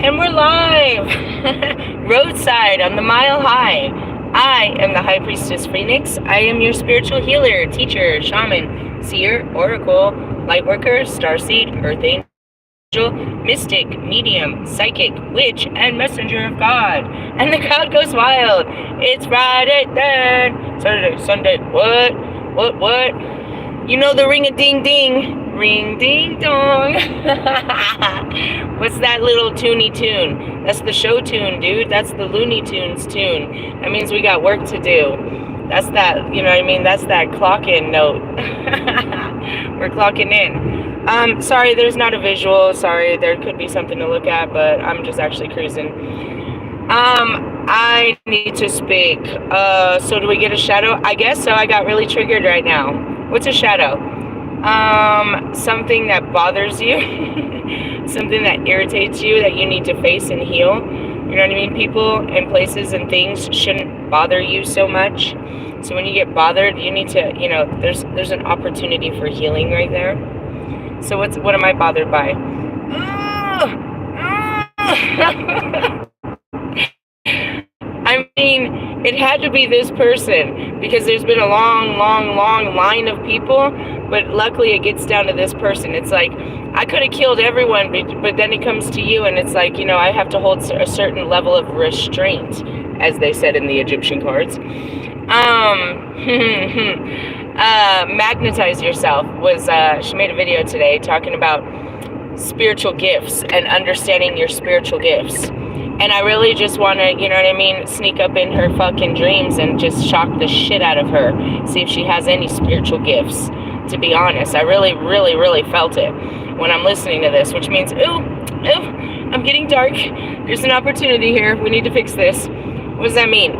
And we're live! Roadside on the Mile High. I am the High Priestess Phoenix. I am your spiritual healer, teacher, shaman, seer, oracle, lightworker, starseed, earth angel, mystic, medium, psychic, witch, and messenger of God. And the crowd goes wild. It's Friday then. Saturday, Sunday, what? You know the ring-a-ding-ding. Ring ding dong. What's that little toony tune? That's the show tune, dude. That's the Looney Tunes tune. That means we got work to do. That's that, you know what I mean? That's that clock in note. We're clocking in. Sorry, there's not a visual. Sorry, there could be something to look at, but I'm just actually cruising. I need to speak. So do we get a shadow? I guess so. I got really triggered right now. What's a shadow? Something that bothers you, something that irritates you that you need to face and heal. You know what I mean? People and places and things shouldn't bother you so much. So when you get bothered, you need to, you know, there's an opportunity for healing right there. So what am I bothered by? I mean, it had to be this person because there's been a long line of people, but luckily it gets down to this person. It's like, I could have killed everyone, but then it comes to you and it's like, you know, I have to hold a certain level of restraint, as they said in the Egyptian cards. Magnetize yourself was, she made a video today talking about spiritual gifts and understanding your spiritual gifts. And I really just want to, you know what I mean, sneak up in her fucking dreams and just shock the shit out of her. See if she has any spiritual gifts, to be honest. I really felt it when I'm listening to this, which means, ooh, I'm getting dark. There's an opportunity here. We need to fix this. What does that mean?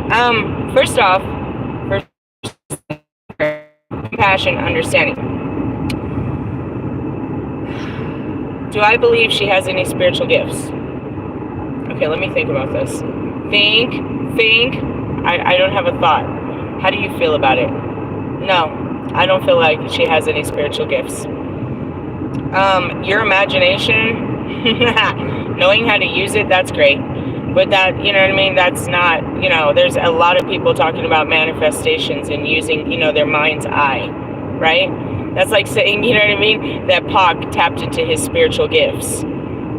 First off, compassion, understanding. Do I believe she has any spiritual gifts? Okay, let me think about this. Think. I don't have a thought. How do you feel about it? No, I don't feel like she has any spiritual gifts. Your imagination, knowing how to use it, that's great. But that, you know what I mean, that's not, you know, there's a lot of people talking about manifestations and using, you know, their mind's eye, right? That's like saying, you know what I mean, that Pac tapped into his spiritual gifts.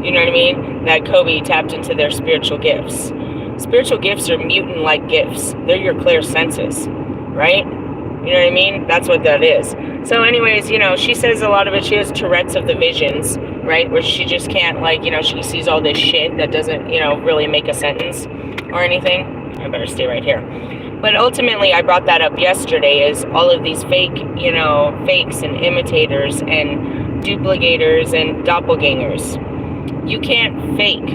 You know what I mean? That Kobe tapped into their spiritual gifts. Spiritual gifts are mutant-like gifts. They're your clairsenses, right? You know what I mean? That's what that is. So anyways, you know, she says a lot of it, she has Tourette's of the visions, right? Where she just can't, like, you know, she sees all this shit that doesn't, you know, really make a sentence or anything. I better stay right here. But ultimately, I brought that up yesterday, is all of these fake, you know, fakes and imitators and duplicators and doppelgangers. You can't fake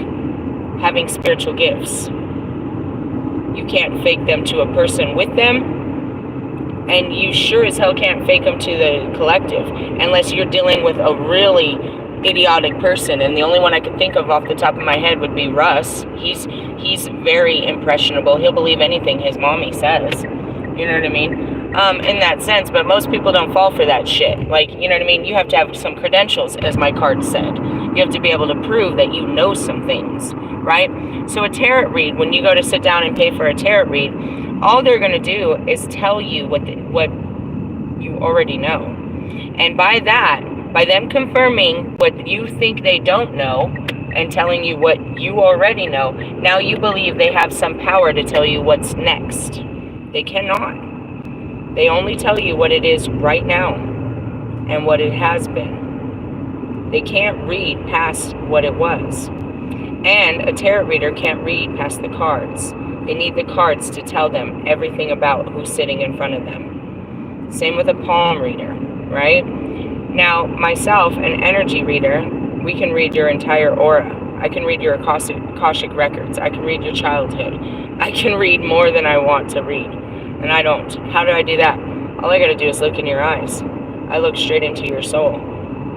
having spiritual gifts. You can't fake them to a person with them, and you sure as hell can't fake them to the collective unless you're dealing with a really idiotic person. And the only one I could think of off the top of my head would be Russ. He's very impressionable. He'll believe anything his mommy says. You know what I mean? In that sense, but most people don't fall for that shit. Like, you know what I mean? You have to have some credentials, as my card said. You have to be able to prove that you know some things, right? So a tarot read, when you go to sit down and pay for a tarot read, all they're going to do is tell you what you already know. And by that, by them confirming what you think they don't know and telling you what you already know, now you believe they have some power to tell you what's next. They cannot. They only tell you what it is right now and what it has been. They can't read past what it was. And a tarot reader can't read past the cards. They need the cards to tell them everything about who's sitting in front of them. Same with a palm reader, right? Now, myself, an energy reader, we can read your entire aura. I can read your Akashic records. I can read your childhood. I can read more than I want to read. And I don't. How do I do that? All I gotta do is look in your eyes. I look straight into your soul.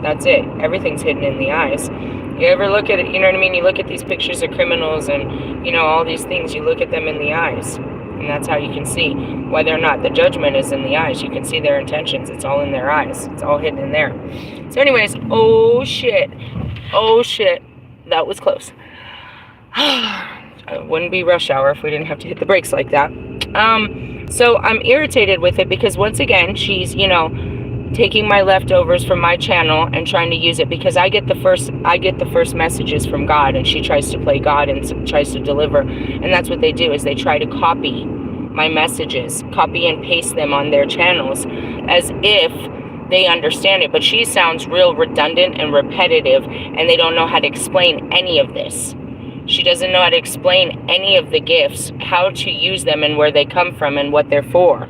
That's it. Everything's hidden in the eyes. You ever look at it, you know what I mean? You look at these pictures of criminals and, you know, all these things. You look at them in the eyes. And that's how you can see whether or not the judgment is in the eyes. You can see their intentions. It's all in their eyes. It's all hidden in there. So anyways, oh shit. That was close. It wouldn't be rush hour if we didn't have to hit the brakes like that. So I'm irritated with it because once again, she's, you know, taking my leftovers from my channel and trying to use it because I get the first messages from God, and she tries to play God and tries to deliver. And that's what they do, is they try to copy my messages, copy and paste them on their channels as if they understand it. But she sounds real redundant and repetitive, and they don't know how to explain any of this. She doesn't know how to explain any of the gifts, how to use them and where they come from and what they're for.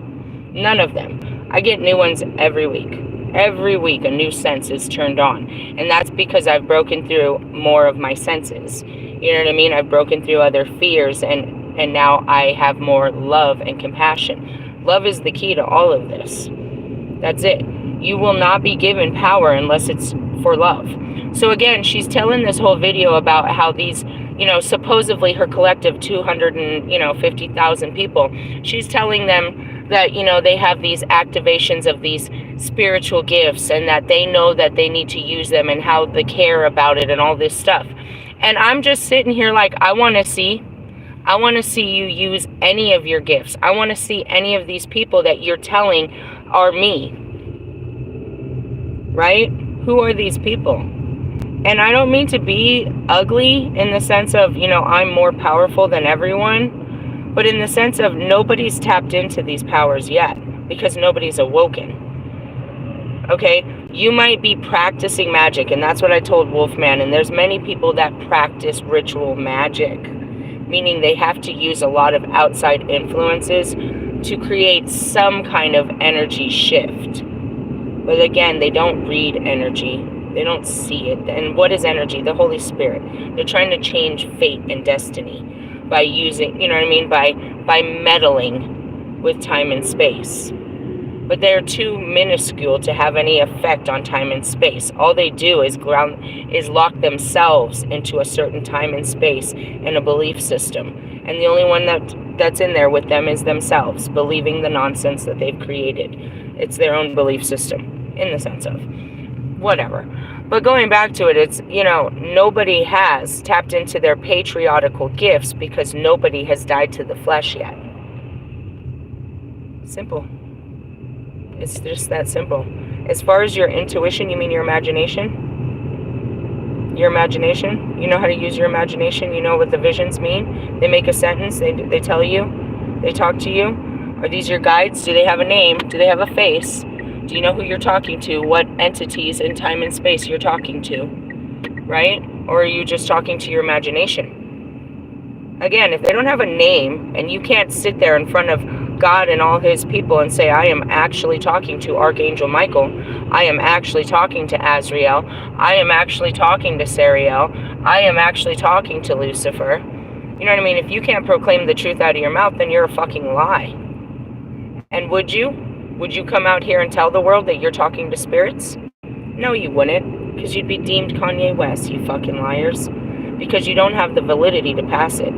None of them. I get new ones every week. Every week a new sense is turned on. And that's because I've broken through more of my senses. You know what I mean? I've broken through other fears, and now I have more love and compassion. Love is the key to all of this. That's it. You will not be given power unless it's for love. So again, she's telling this whole video about how these, you know, supposedly her collective 250,000 people, she's telling them that, you know, they have these activations of these spiritual gifts and that they know that they need to use them and how they care about it and all this stuff. And I'm just sitting here like, I want to see you use any of your gifts. I want to see any of these people that you're telling are me. Right? Who are these people? And I don't mean to be ugly in the sense of, you know, I'm more powerful than everyone, but in the sense of nobody's tapped into these powers yet because nobody's awoken. Okay? You might be practicing magic, and that's what I told Wolfman, and there's many people that practice ritual magic, meaning they have to use a lot of outside influences to create some kind of energy shift. But again, they don't read energy. They don't see it. And what is energy? The Holy Spirit. They're trying to change fate and destiny by using, you know what I mean, by meddling with time and space. But they're too minuscule to have any effect on time and space. All they do is lock themselves into a certain time and space and a belief system. And the only one that's in there with them is themselves, believing the nonsense that they've created. It's their own belief system, in the sense of whatever. But going back to it, it's, you know, nobody has tapped into their patriotical gifts because nobody has died to the flesh yet. Simple. It's just that simple. As far as your intuition, you mean your imagination? Your imagination? You know how to use your imagination? You know what the visions mean? They make a sentence, they tell you, they talk to you. Are these your guides? Do they have a name? Do they have a face? Do you know who you're talking to? What entities in time and space you're talking to? Right? Or are you just talking to your imagination? Again, if they don't have a name, and you can't sit there in front of God and all his people and say, I am actually talking to Archangel Michael, I am actually talking to Azrael, I am actually talking to Sariel, I am actually talking to Lucifer. You know what I mean? If you can't proclaim the truth out of your mouth, then you're a fucking lie. And would you? Would you come out here and tell the world that you're talking to spirits? No, you wouldn't, because you'd be deemed Kanye West, you fucking liars. Because you don't have the validity to pass it.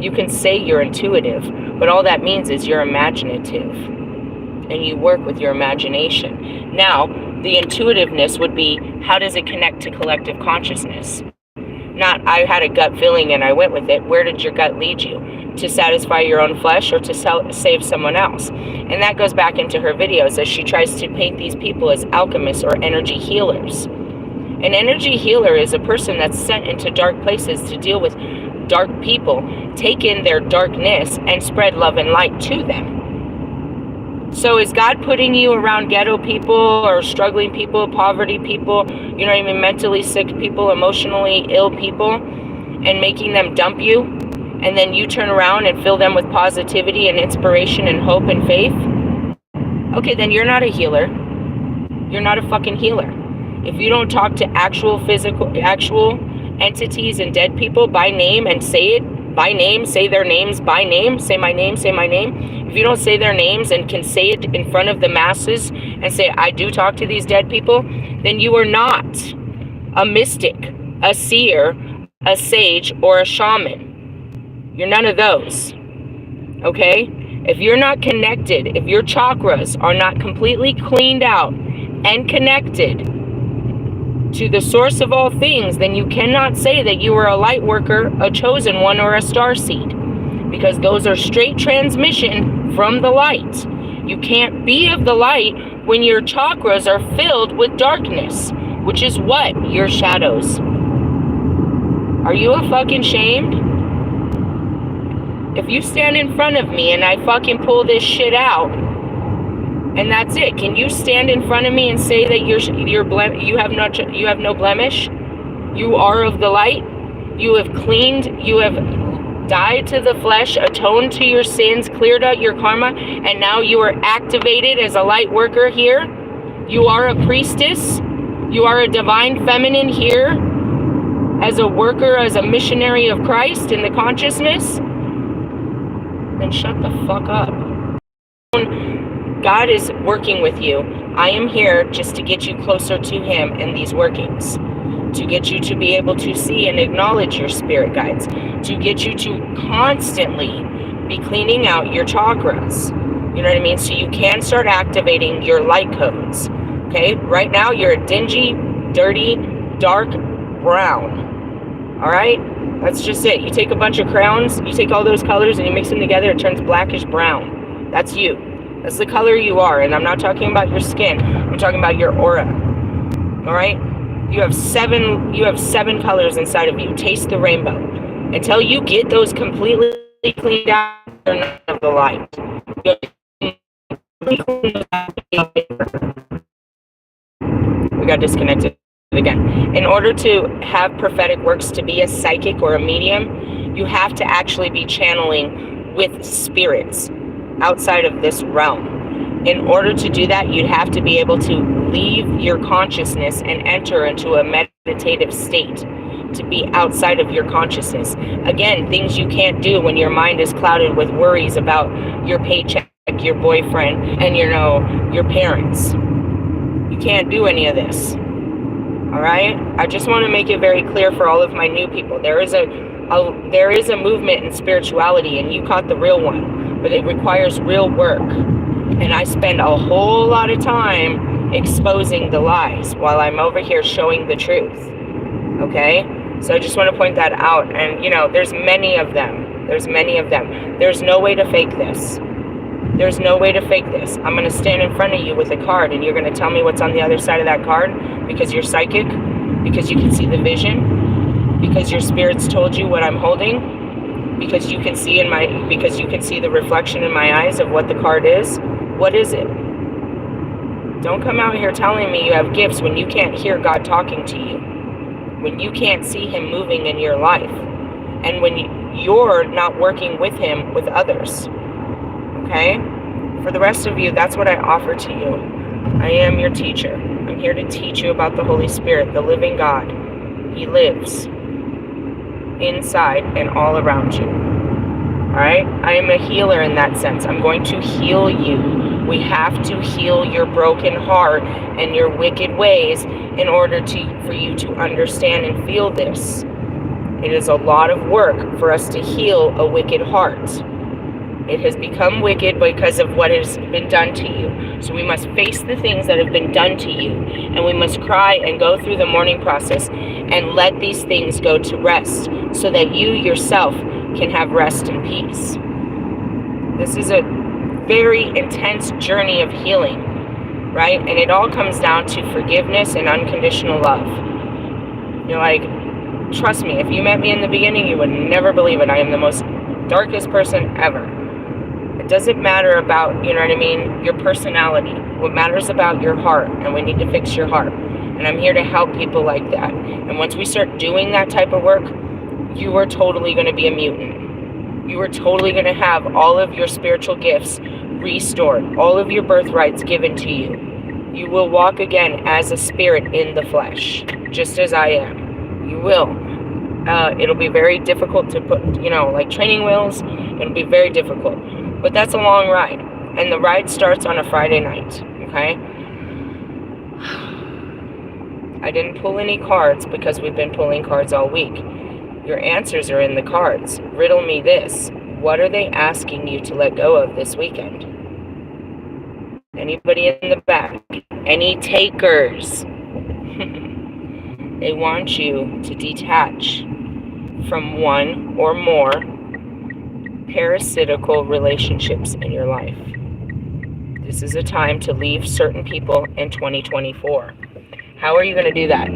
You can say you're intuitive, but all that means is you're imaginative. And you work with your imagination. Now, the intuitiveness would be, how does it connect to collective consciousness? Not, I had a gut feeling and I went with it. Where did your gut lead you? To satisfy your own flesh or to save someone else? And that goes back into her videos as she tries to paint these people as alchemists or energy healers. An energy healer is a person that's sent into dark places to deal with dark people, take in their darkness, and spread love and light to them. So is God putting you around ghetto people or struggling people, poverty people, you know what I mean, mentally sick people, emotionally ill people, and making them dump you? And then you turn around and fill them with positivity and inspiration and hope and faith? Okay, then you're not a healer. You're not a fucking healer. If you don't talk to actual entities and dead people by name and say it by name, say their names by name, say my name, say my name. If you don't say their names and can say it in front of the masses and say, I do talk to these dead people, then you are not a mystic, a seer, a sage, or a shaman. You're none of those. Okay? If you're not connected, if your chakras are not completely cleaned out and connected, to the source of all things, then you cannot say that you are a light worker, a chosen one, or a starseed, because those are straight transmission from the light. You can't be of the light when your chakras are filled with darkness, which is what? Your shadows. Are you a fucking shamed? If you stand in front of me and I fucking pull this shit out, and that's it, can you stand in front of me and say that you have no blemish? You are of the light. You have cleaned. You have died to the flesh, atoned to your sins, cleared out your karma, and now you are activated as a light worker here. You are a priestess. You are a divine feminine here as a worker, as a missionary of Christ in the consciousness. Then shut the fuck up. God is working with you. I am here just to get you closer to Him in these workings, to get you to be able to see and acknowledge your spirit guides, to get you to constantly be cleaning out your chakras. You know what I mean? So you can start activating your light codes. Okay? Right now you're a dingy, dirty, dark brown. All right? That's just it. You take a bunch of crayons, you take all those colors and you mix them together, it turns blackish brown. That's you. That's the color you are. And I'm not talking about your skin. I'm talking about your aura. All right? You have seven colors inside of you. Taste the rainbow. Until you get those completely cleaned out, they're not of the light. We got disconnected again. In order to have prophetic works, to be a psychic or a medium, you have to actually be channeling with spirits outside of this realm. In order to do that, you'd have to be able to leave your consciousness and enter into a meditative state, to be outside of your consciousness. Again, things you can't do when your mind is clouded with worries about your paycheck, your boyfriend, and your parents. You can't do any of this. All right? I just want to make it very clear for all of my new people. There is a movement in spirituality, and you caught the real one, but it requires real work. And I spend a whole lot of time exposing the lies while I'm over here showing the truth. Okay? So I just want to point that out. And, there's many of them. There's no way to fake this. There's no way to fake this. I'm going to stand in front of you with a card, and you're going to tell me what's on the other side of that card, because you're psychic, because you can see the vision, because your spirit's told you what I'm holding, because you can see the reflection in my eyes of what the card is. What is it? Don't come out here telling me you have gifts when you can't hear God talking to you, when you can't see Him moving in your life, and when you're not working with Him with others. Okay? For the rest of you, that's what I offer to you. I am your teacher. I'm here to teach you about the Holy Spirit, the living God. He lives inside and all around you. Alright? I am a healer in that sense. I'm going to heal you. We have to heal your broken heart and your wicked ways in order for you to understand and feel this. It is a lot of work for us to heal a wicked heart. It has become wicked because of what has been done to you. So we must face the things that have been done to you. And we must cry and go through the mourning process and let these things go to rest so that you yourself can have rest and peace. This is a very intense journey of healing, right? And it all comes down to forgiveness and unconditional love. You're like, trust me, if you met me in the beginning, you would never believe it. I am the most darkest person ever. It doesn't matter about, your personality. What matters about your heart, and we need to fix your heart. And I'm here to help people like that. And once we start doing that type of work, you are totally going to be a mutant. You are totally going to have all of your spiritual gifts restored, all of your birthrights given to you. You will walk again as a spirit in the flesh, just as I am. You will. It'll be very difficult to put, like training wheels. It'll be very difficult. But that's a long ride. And the ride starts on a Friday night, okay? I didn't pull any cards because we've been pulling cards all week. Your answers are in the cards. Riddle me this. What are they asking you to let go of this weekend? Anybody in the back? Any takers? They want you to detach from one or more parasitical relationships in your life. This is a time to leave certain people in 2024. How are you going to do that?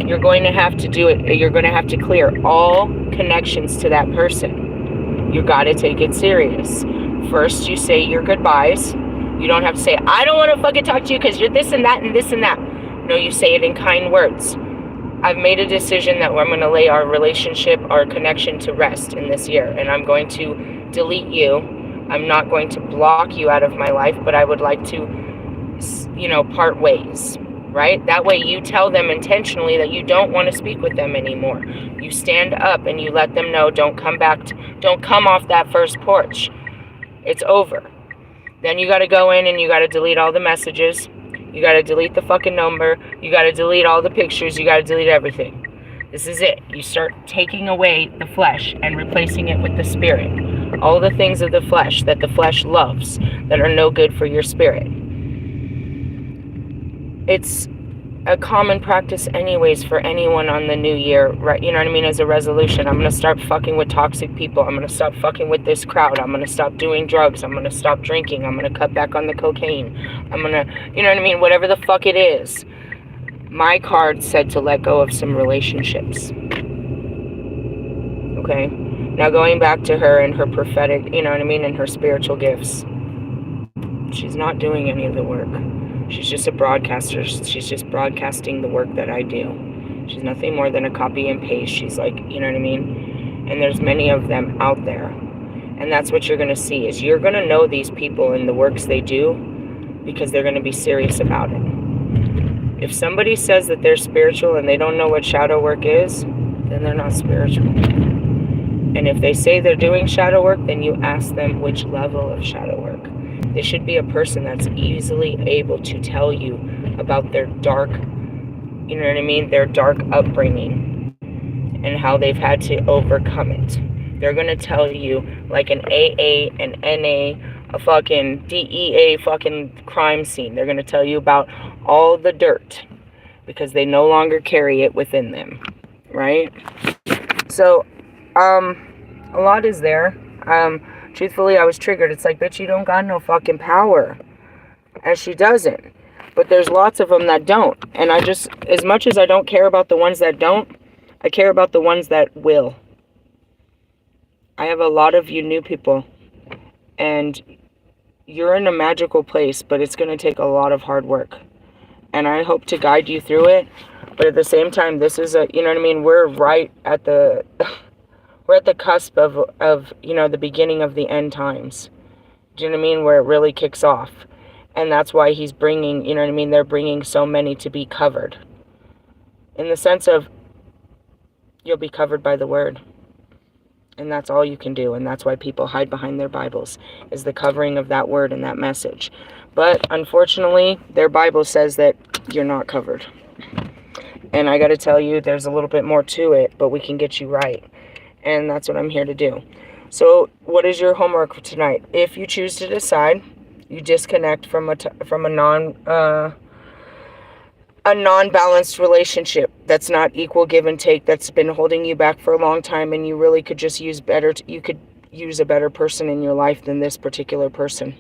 You're going to have to do it. You're going to have to clear all connections to that person. You got to take it serious. First, you say your goodbyes. You don't have to say, I don't want to fucking talk to you because you're this and that and this and that. No, you say it in kind words. I've made a decision that I'm going to lay our relationship, our connection to rest in this year. And I'm going to delete you. I'm not going to block you out of my life, but I would like to, part ways, right? That way you tell them intentionally that you don't want to speak with them anymore. You stand up and you let them know, don't come off that first porch. It's over. Then you got to go in and you got to delete all the messages. You got to delete the fucking number. You got to delete all the pictures. You got to delete everything. This is it. You start taking away the flesh and replacing it with the spirit. All the things of the flesh that the flesh loves that are no good for your spirit. It's a common practice anyways for anyone on the new year, right? You know what I mean? As a resolution, I'm going to start fucking with toxic people. I'm going to stop fucking with this crowd. I'm going to stop doing drugs. I'm going to stop drinking. I'm going to cut back on the cocaine. I'm going to, you know what I mean? Whatever the fuck it is. My card said to let go of some relationships. Okay? Now going back to her and her prophetic, you know what I mean? And her spiritual gifts. She's not doing any of the work. She's just a broadcaster. She's just broadcasting the work that I do. She's nothing more than a copy and paste. She's like, you know what I mean? And there's many of them out there. And that's what you're going to see, is you're going to know these people and the works they do because they're going to be serious about it. If somebody says that they're spiritual and they don't know what shadow work is, then they're not spiritual. And if they say they're doing shadow work, then you ask them which level of shadow work. They should be a person that's easily able to tell you about their dark, you know what I mean, their dark upbringing and how they've had to overcome it. They're going to tell you like an AA, an NA, a fucking DEA fucking crime scene. They're going to tell you about all the dirt because they no longer carry it within them, right? So, a lot is there. Truthfully, I was triggered. It's like, bitch, you don't got no fucking power. And she doesn't. But there's lots of them that don't. And I just, as much as I don't care about the ones that don't, I care about the ones that will. I have a lot of you new people. And you're in a magical place, but it's going to take a lot of hard work. And I hope to guide you through it. But at the same time, this is a, you know what I mean? We're right at the... We're at the cusp of, you know, the beginning of the end times. Do you know what I mean? Where it really kicks off. And that's why he's bringing, you know what I mean? They're bringing so many to be covered. In the sense of, you'll be covered by the word. And that's all you can do. And that's why people hide behind their Bibles, is the covering of that word and that message. But unfortunately, their Bible says that you're not covered. And I got to tell you, there's a little bit more to it, but we can get you right. And that's what I'm here to do. So what is your homework for tonight? If you choose to decide, you disconnect from a non-balanced relationship that's not equal give and take, that's been holding you back for a long time, and you really could just use you could use a better person in your life than this particular person.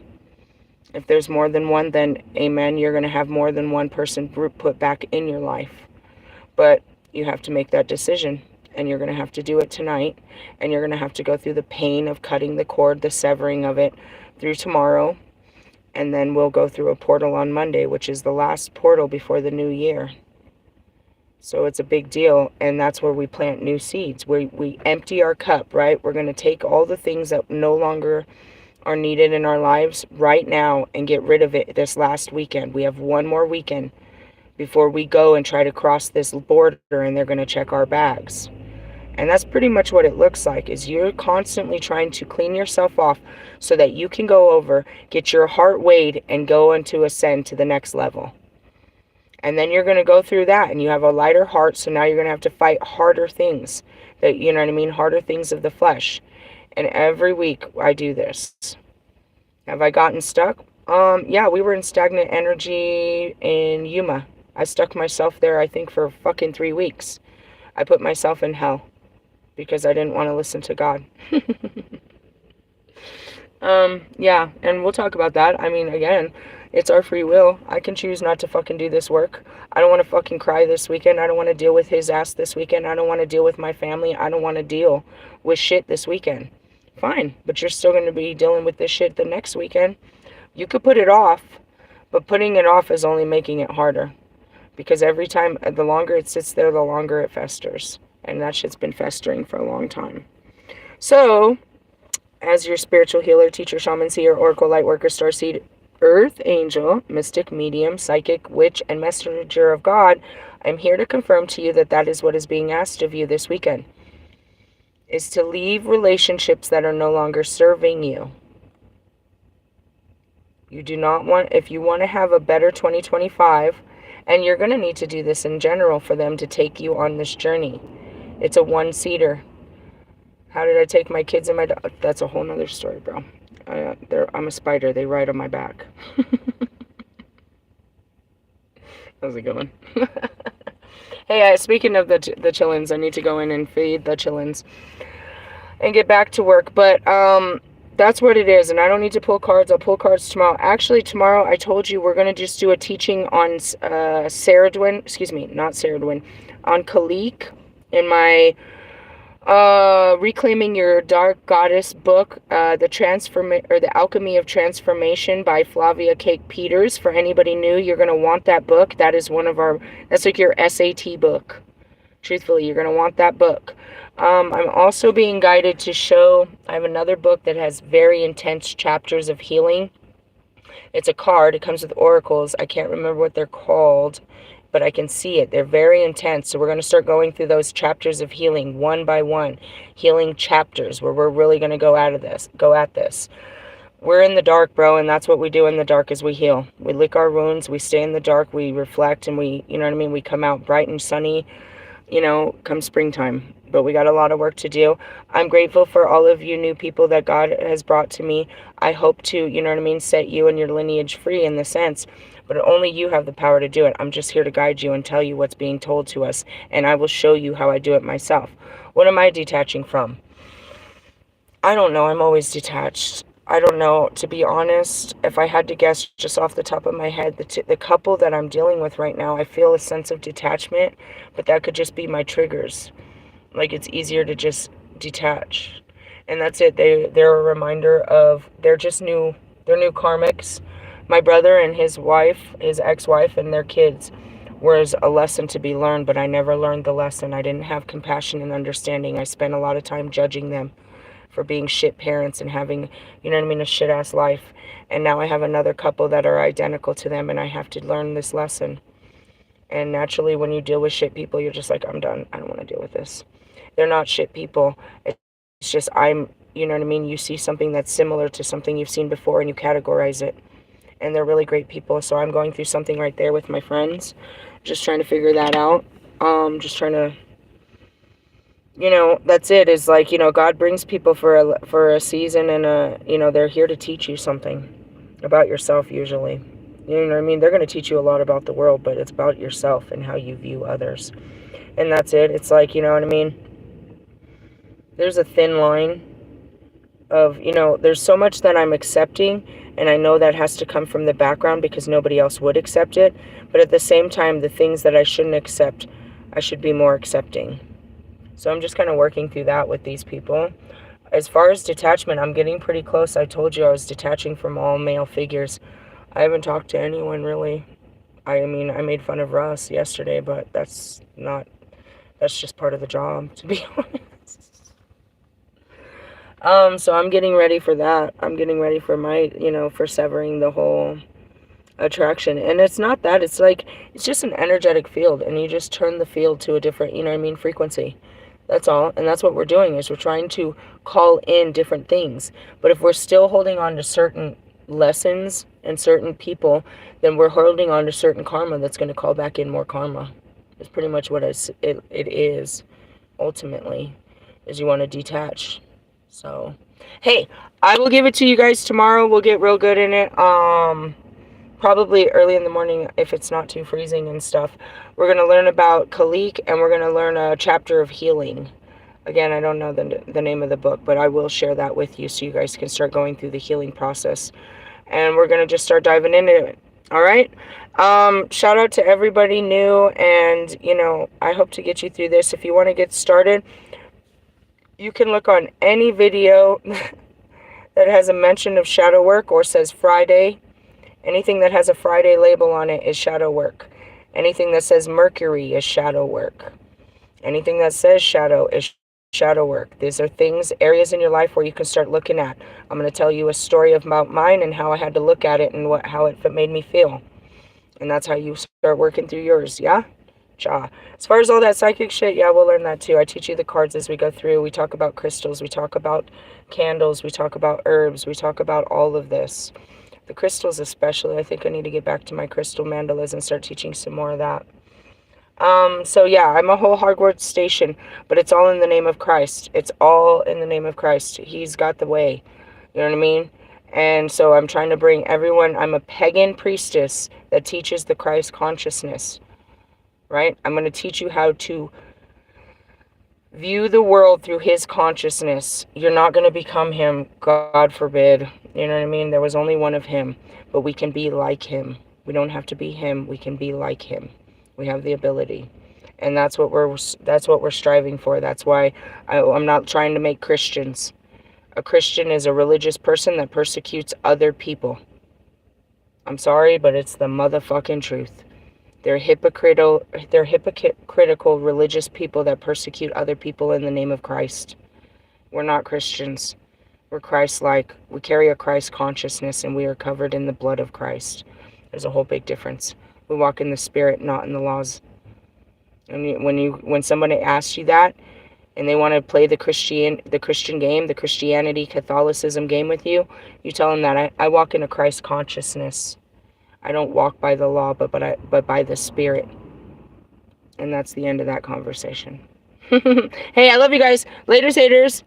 If there's more than one, then amen, you're going to have more than one person put back in your life. But you have to make that decision. And you're going to have to do it tonight. And you're going to have to go through the pain of cutting the cord, the severing of it, through tomorrow. And then we'll go through a portal on Monday, which is the last portal before the new year. So it's a big deal. And that's where we plant new seeds. We empty our cup, right? We're going to take all the things that no longer are needed in our lives right now and get rid of it this last weekend. We have one more weekend before we go and try to cross this border, and they're going to check our bags. And that's pretty much what it looks like, is you're constantly trying to clean yourself off so that you can go over, get your heart weighed, and go into ascend to the next level. And then you're going to go through that, and you have a lighter heart, so now you're going to have to fight harder things, that, you know what I mean, harder things of the flesh. And every week I do this. Have I gotten stuck? Yeah, we were in stagnant energy in Yuma. I stuck myself there, I think, for fucking 3 weeks. I put myself in hell because I didn't want to listen to God. Yeah, and we'll talk about that. I mean, again, it's our free will. I can choose not to fucking do this work. I don't want to fucking cry this weekend. I don't want to deal with his ass this weekend. I don't want to deal with my family. I don't want to deal with shit this weekend. Fine, but you're still going to be dealing with this shit the next weekend. You could put it off, but putting it off is only making it harder. Because every time, the longer it sits there, the longer it festers. And that shit's been festering for a long time. So, as your spiritual healer, teacher, shaman, seer, oracle, lightworker, starseed, earth angel, mystic, medium, psychic, witch, and messenger of God, I'm here to confirm to you that that is what is being asked of you this weekend. Is to leave relationships that are no longer serving you. You do not want, if you want to have a better 2025, and you're going to need to do this in general for them to take you on this journey. It's a one-seater. How did I take my kids and my dog? That's a whole nother story, bro. I'm a spider. They ride on my back. How's it going? Hey, speaking of the chillins, I need to go in and feed the chillins and get back to work. But that's what it is. And I don't need to pull cards. I'll pull cards tomorrow. Actually, tomorrow I told you we're going to just do a teaching on Saradwin. Excuse me, not Saradwin. On Kalik in my Reclaiming Your Dark Goddess book, the Alchemy of Transformation by Flavia Cake Peters. For anybody new, you're going to want that book. That is that's like your SAT book. Truthfully, you're going to want that book. I'm also being guided to show, I have another book that has very intense chapters of healing. It's a card. It comes with oracles. I can't remember what they're called, but I can see it. They're very intense. So we're going to start going through those chapters of healing one by one. Healing chapters where we're really going to go at this. We're in the dark, bro, and that's what we do in the dark is we heal. We lick our wounds. We stay in the dark. We reflect, and we, you know what I mean? We come out bright and sunny, come springtime. But we got a lot of work to do. I'm grateful for all of you new people that God has brought to me. I hope to, set you and your lineage free in the sense. But only you have the power to do it. I'm just here to guide you and tell you what's being told to us. And I will show you how I do it myself. What am I detaching from? I don't know. I'm always detached. I don't know. To be honest, if I had to guess just off the top of my head, the couple that I'm dealing with right now, I feel a sense of detachment. But that could just be my triggers. Like, it's easier to just detach. And that's it. They're a reminder of, they're new karmics. My brother and his ex-wife, and their kids was a lesson to be learned, but I never learned the lesson. I didn't have compassion and understanding. I spent a lot of time judging them for being shit parents and having, a shit-ass life. And now I have another couple that are identical to them, and I have to learn this lesson. And naturally, when you deal with shit people, you're just like, I'm done. I don't want to deal with this. They're not shit people. It's just you see something that's similar to something you've seen before, and you categorize it. And they're really great people. So I'm going through something right there with my friends. Just trying to figure that out. Just trying to, that's it. Is like, God brings people for a season, and they're here to teach you something about yourself usually. You know what I mean? They're going to teach you a lot about the world, but it's about yourself and how you view others. And that's it. It's like, you know what I mean? There's a thin line of, there's so much that I'm accepting, and I know that has to come from the background because nobody else would accept it. But at the same time, the things that I shouldn't accept, I should be more accepting. So I'm just kind of working through that with these people. As far as detachment, I'm getting pretty close. I told you I was detaching from all male figures. I haven't talked to anyone really. I made fun of Russ yesterday, but that's just part of the job, to be honest. So I'm getting ready for that. I'm getting ready for my, for severing the whole attraction. And it's not that. It's like, it's just an energetic field, and you just turn the field to a different, frequency. That's all. And that's what we're doing, is we're trying to call in different things. But if we're still holding on to certain lessons and certain people, then we're holding on to certain karma that's going to call back in more karma. It's pretty much what it is, ultimately, is you want to detach. So, hey, I will give it to you guys tomorrow. We'll get real good in it. probably early in the morning if it's not too freezing and stuff. We're going to learn about Kalik, and we're going to learn a chapter of healing. Again, I don't know the name of the book, but I will share that with you so you guys can start going through the healing process. And we're going to just start diving into it. All right? Shout out to everybody new, and, you know, I hope to get you through this. If you want to get started, you can look on any video that has a mention of shadow work or says Friday. Anything that has a Friday label on it is shadow work. Anything that says Mercury is shadow work. Anything that says shadow is shadow work. These are things, areas in your life where you can start looking at. I'm going to tell you a story about mine and how I had to look at it and how it made me feel. And that's how you start working through yours, yeah? Ja. As far as all that psychic shit, yeah, we'll learn that too. I teach you the cards as we go through. We talk about crystals. We talk about candles. We talk about herbs. We talk about all of this. The crystals especially. I think I need to get back to my crystal mandalas and start teaching some more of that. So yeah, I'm a whole hardware station, but it's all in the name of Christ. It's all in the name of Christ. He's got the way. You know what I mean? And so I'm trying to bring everyone. I'm a pagan priestess that teaches the Christ consciousness, right? I'm going to teach you how to view the world through his consciousness. You're not going to become him, God forbid. You know what I mean? There was only one of him, but we can be like him. We don't have to be him. We can be like him. We have the ability, and that's what we're striving for. That's why I'm not trying to make Christians. A Christian is a religious person that persecutes other people. I'm sorry, but it's the motherfucking truth. They're hypocritical religious people that persecute other people in the name of Christ. We're not Christians. We're Christ-like. We carry a Christ consciousness, and we are covered in the blood of Christ. There's a whole big difference. We walk in the spirit, not in the laws. And when somebody asks you that, and they want to play the Christian game, the Christianity, Catholicism game with you, you tell them that I walk in a Christ consciousness. I don't walk by the law, but by the spirit. And that's the end of that conversation. Hey, I love you guys. Later, haters.